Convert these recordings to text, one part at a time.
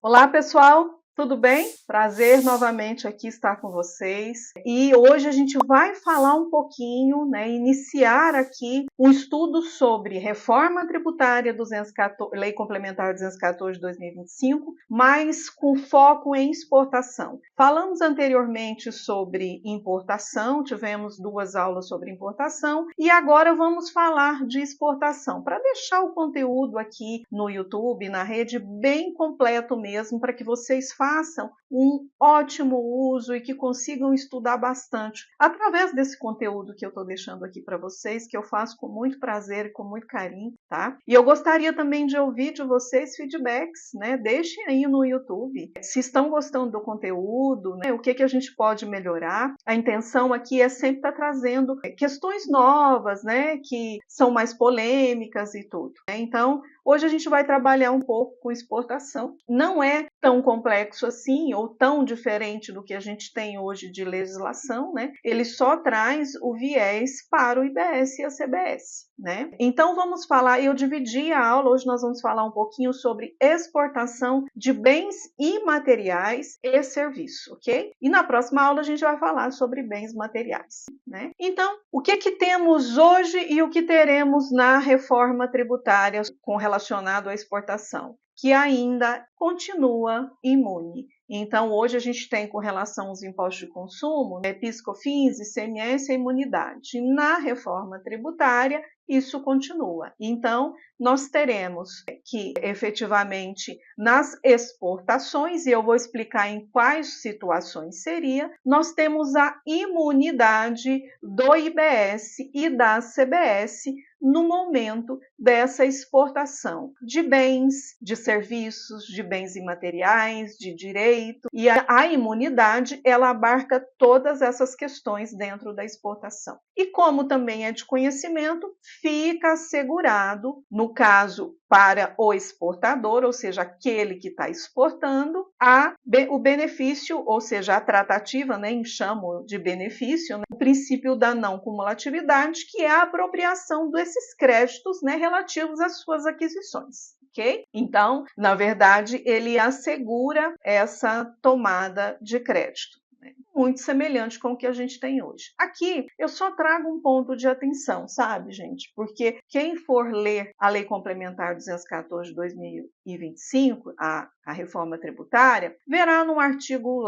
Olá, pessoal, tudo bem? Prazer novamente aqui estar com vocês. E hoje a gente vai falar um pouquinho, iniciar aqui um estudo sobre reforma tributária 214, Lei Complementar 214 de 2025, mas com foco em exportação. Falamos anteriormente sobre importação, tivemos 2 aulas sobre importação e agora vamos falar de exportação, para deixar o conteúdo aqui no YouTube, na rede, bem completo mesmo, para que vocês façam um ótimo uso e que consigam estudar bastante através desse conteúdo que eu estou deixando aqui para vocês, que eu faço com muito prazer e com muito carinho, tá? E eu gostaria também de ouvir de vocês feedbacks, né? Deixem aí no YouTube se estão gostando do conteúdo, né? O que a gente pode melhorar. A intenção aqui é sempre estar trazendo questões novas, né? Que são mais polêmicas e tudo, né? Então, hoje a gente vai trabalhar um pouco com exportação. Não é tão complexo assim ou tão diferente do que a gente tem hoje de legislação, né? Ele só traz o viés para o IBS e a CBS, né? Então vamos falar, eu dividi a aula, hoje nós vamos falar um pouquinho sobre exportação de bens imateriais e serviços, ok? E na próxima aula a gente vai falar sobre bens materiais, né? Então, o que temos hoje e o que teremos na reforma tributária relacionado à exportação, que ainda continua imune. Então, hoje a gente tem, com relação aos impostos de consumo, PIS, COFINS, ICMS e imunidade. Na reforma tributária, isso continua. Então, nós teremos que, efetivamente, nas exportações, e eu vou explicar em quais situações seria, nós temos a imunidade do IBS e da CBS no momento dessa exportação de bens, de serviços, de bens imateriais, de direito. E a imunidade, ela abarca todas essas questões dentro da exportação. E como também é de conhecimento, fica assegurado, no caso para o exportador, ou seja, aquele que está exportando, o benefício, ou seja, a tratativa, nem chamo de benefício, o princípio da não cumulatividade, que é a apropriação desses créditos, relativos às suas aquisições. Okay? Então, na verdade, ele assegura essa tomada de crédito. Muito semelhante com o que a gente tem hoje. Aqui, eu só trago um ponto de atenção, sabe, gente? Porque quem for ler a Lei Complementar 214 de 2025, a reforma tributária, verá no artigo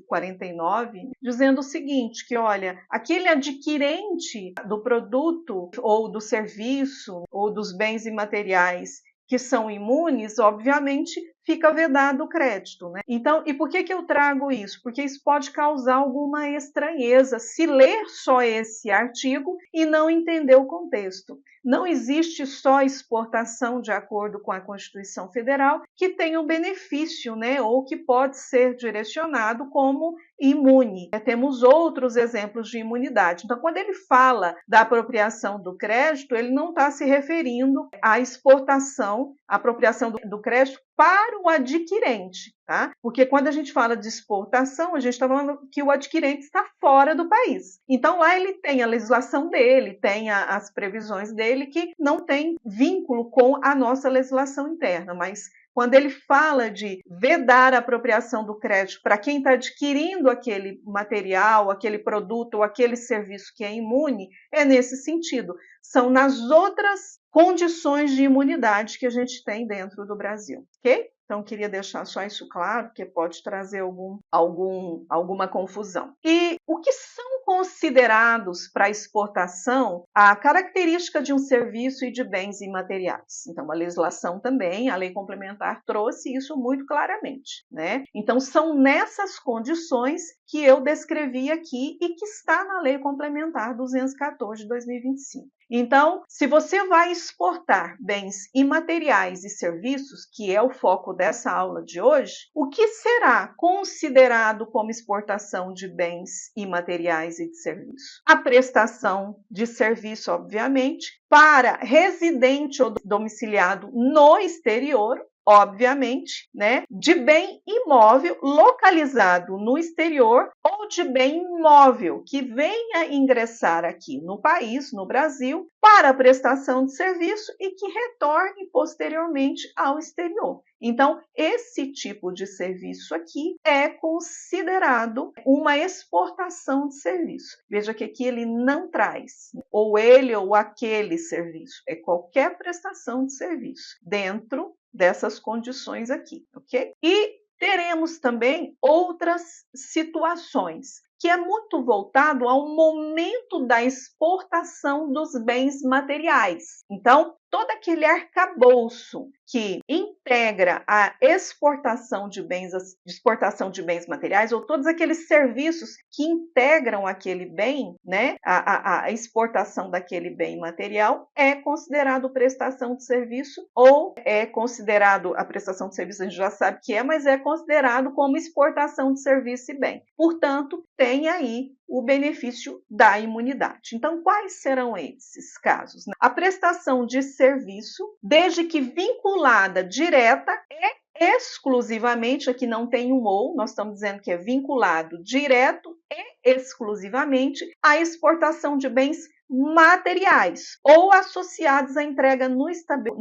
49, dizendo o seguinte, que olha, aquele adquirente do produto ou do serviço ou dos bens imateriais que são imunes, obviamente, fica vedado o crédito, né? Então, e por que eu trago isso? Porque isso pode causar alguma estranheza se ler só esse artigo e não entender o contexto. Não existe só exportação de acordo com a Constituição Federal que tenha um benefício, ou que pode ser direcionado como imune. Temos outros exemplos de imunidade. Então, quando ele fala da apropriação do crédito, ele não está se referindo à exportação, à apropriação do crédito para o adquirente, tá? Porque quando a gente fala de exportação, a gente está falando que o adquirente está fora do país. Então, lá ele tem a legislação dele, tem as previsões dele, que não tem vínculo com a nossa legislação interna, mas quando ele fala de vedar a apropriação do crédito para quem está adquirindo aquele material, aquele produto ou aquele serviço que é imune, é nesse sentido. São nas outras condições de imunidade que a gente tem dentro do Brasil, ok? Então, queria deixar só isso claro, porque pode trazer alguma confusão. E o que são considerados para exportação a característica de um serviço e de bens imateriais? Então, a legislação também, a lei complementar trouxe isso muito claramente, né? Então, são nessas condições que eu descrevi aqui e que está na lei complementar 214 de 2025. Então, se você vai exportar bens imateriais e serviços, que é o foco dessa aula de hoje, o que será considerado como exportação de bens imateriais e de serviços? A prestação de serviço, obviamente, para residente ou domiciliado no exterior, obviamente, de bem imóvel localizado no exterior ou de bem imóvel que venha ingressar aqui no país, no Brasil, para a prestação de serviço e que retorne posteriormente ao exterior. Então, esse tipo de serviço aqui é considerado uma exportação de serviço. Veja que aqui ele não traz ou ele ou aquele serviço, é qualquer prestação de serviço dentro dessas condições aqui, ok? E teremos também outras situações, que é muito voltado ao momento da exportação dos bens materiais. Então, todo aquele arcabouço que integra a exportação de bens materiais, ou todos aqueles serviços que integram aquele bem, né, a exportação daquele bem material, é considerado prestação de serviço, ou é considerado, a prestação de serviço a gente já sabe que é, mas é considerado como exportação de serviço e bem. Portanto, tem aí o benefício da imunidade. Então, quais serão esses casos? A prestação de serviço, desde que vinculada direta e exclusivamente, aqui não tem um ou, nós estamos dizendo que é vinculado direto e exclusivamente à exportação de bens materiais ou associados à entrega no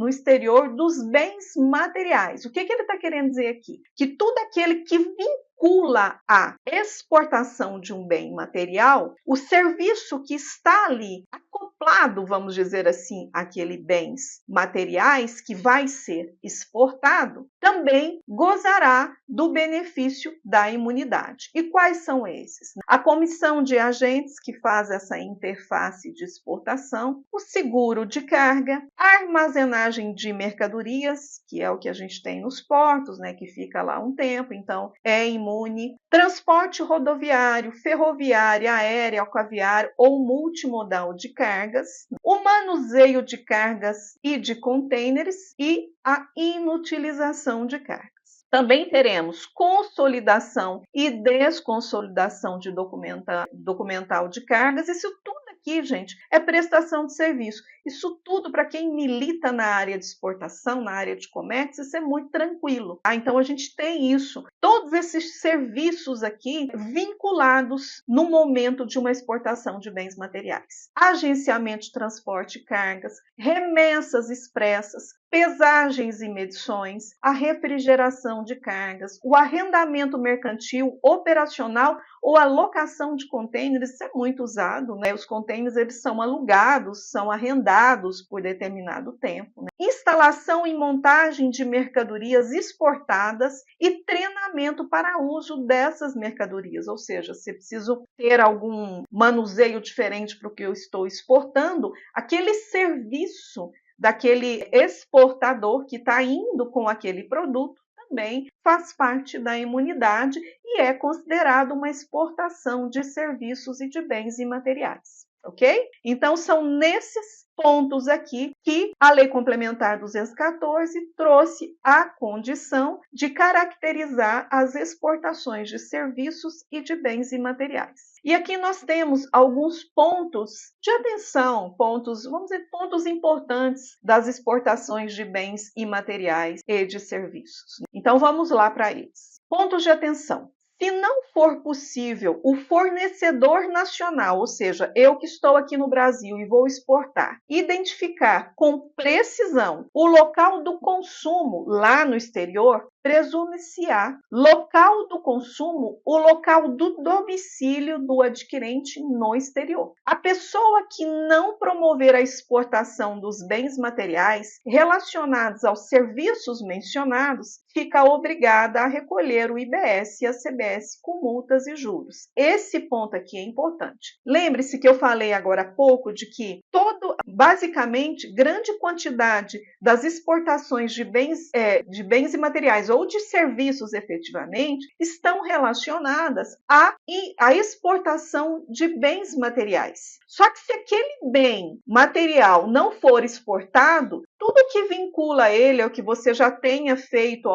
exterior dos bens materiais. O que ele está querendo dizer aqui? Que tudo aquele que vincula a exportação de um bem material, o serviço que está ali acoplado, vamos dizer assim, àquele bens materiais que vai ser exportado, também gozará do benefício da imunidade. E quais são esses? A comissão de agentes que faz essa interface de exportação, o seguro de carga, a armazenagem de mercadorias, que é o que a gente tem nos portos, né, que fica lá um tempo, então é imune, transporte rodoviário, ferroviário, aéreo, aquaviário ou multimodal de cargas, o manuseio de cargas e de contêineres e a inutilização de cargas. Também teremos consolidação e desconsolidação de documental de cargas. Isso tudo aqui, gente, é prestação de serviço. Isso tudo, para quem milita na área de exportação, na área de comércio, isso é muito tranquilo. Tá? Então, a gente tem isso. Todos esses serviços aqui vinculados no momento de uma exportação de bens materiais. Agenciamento de transporte de cargas, remessas expressas, pesagens e medições, a refrigeração de cargas, o arrendamento mercantil, operacional ou a locação de contêineres, isso é muito usado, né? Os contêineres eles são alugados, são arrendados por determinado tempo, né? Instalação e montagem de mercadorias exportadas e treinamento para uso dessas mercadorias, ou seja, se preciso ter algum manuseio diferente para o que eu estou exportando, aquele serviço daquele exportador que está indo com aquele produto também faz parte da imunidade e é considerado uma exportação de serviços e de bens imateriais, ok? Então, são nesses pontos aqui que a Lei Complementar 214 trouxe a condição de caracterizar as exportações de serviços e de bens imateriais. E aqui nós temos alguns pontos de atenção, vamos dizer, pontos importantes das exportações de bens imateriais e de serviços. Então, vamos lá para eles. Pontos de atenção. Se não for possível o fornecedor nacional, ou seja, eu que estou aqui no Brasil e vou exportar, identificar com precisão o local do consumo lá no exterior, presume-se-á local do consumo o local do domicílio do adquirente no exterior. A pessoa que não promover a exportação dos bens materiais relacionados aos serviços mencionados fica obrigada a recolher o IBS e a CBS com multas e juros. Esse ponto aqui é importante. Lembre-se que eu falei agora há pouco de que basicamente, grande quantidade das exportações de bens e materiais ou de serviços efetivamente estão relacionadas à exportação de bens materiais. Só que se aquele bem material não for exportado, tudo que vincula ele ao que você já tenha feito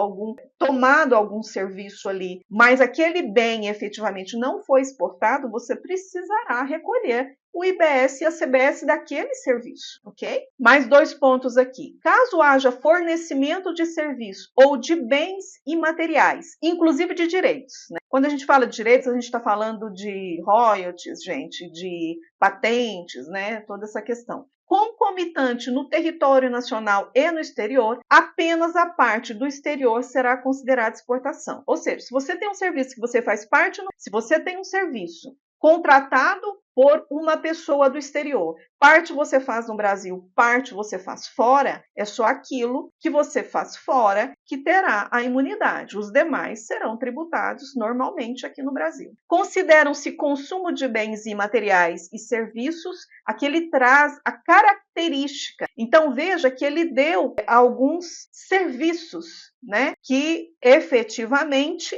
tomado algum serviço ali, mas aquele bem efetivamente não foi exportado, você precisará recolher o IBS e a CBS daquele serviço, ok? Mais 2 pontos aqui. Caso haja fornecimento de serviço ou de bens imateriais, inclusive de direitos, né? Quando a gente fala de direitos, a gente está falando de royalties, gente, de patentes, né? Toda essa questão. Concomitante no território nacional e no exterior, apenas a parte do exterior será considerada exportação. Ou seja, se você tem um serviço que você faz parte, se você tem um serviço contratado por uma pessoa do exterior, parte você faz no Brasil, parte você faz fora, é só aquilo que você faz fora que terá a imunidade. Os demais serão tributados normalmente aqui no Brasil. Consideram-se consumo de bens imateriais e serviços a que ele traz a característica. Então veja que ele deu alguns serviços, né, que efetivamente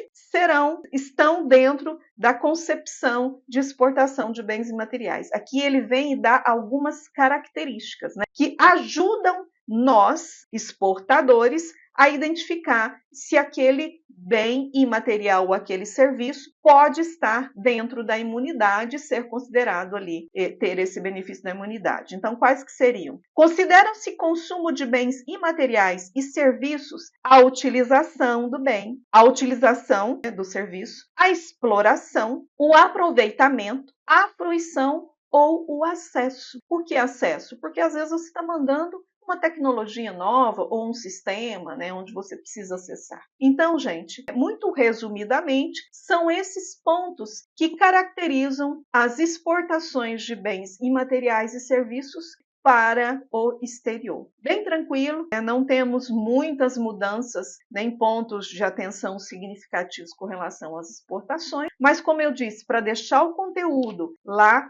estão dentro da concepção de exportação de bens imateriais. Aqui ele vem e dá algumas características, né, que ajudam nós, exportadores, a identificar se aquele bem imaterial ou aquele serviço pode estar dentro da imunidade e ser considerado ali, ter esse benefício da imunidade. Então, quais que seriam? Consideram-se consumo de bens imateriais e serviços a utilização do bem, a utilização, né, do serviço, a exploração, o aproveitamento, a fruição ou o acesso. Por que acesso? Porque às vezes você está mandando uma tecnologia nova ou um sistema, né, onde você precisa acessar. Então, gente, muito resumidamente, são esses pontos que caracterizam as exportações de bens imateriais e serviços para o exterior. Bem tranquilo, não temos muitas mudanças nem pontos de atenção significativos com relação às exportações, mas como eu disse, para deixar o conteúdo lá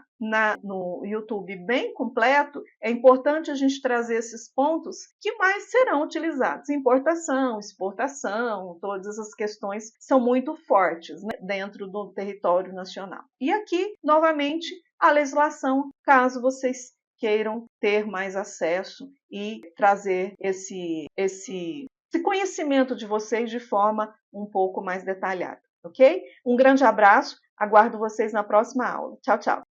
no YouTube bem completo, é importante a gente trazer esses pontos que mais serão utilizados. Importação, exportação, todas as questões são muito fortes, né, dentro do território nacional. E aqui, novamente, a legislação, caso vocês queiram ter mais acesso e trazer esse conhecimento de vocês de forma um pouco mais detalhada, ok? Um grande abraço, aguardo vocês na próxima aula. Tchau, tchau!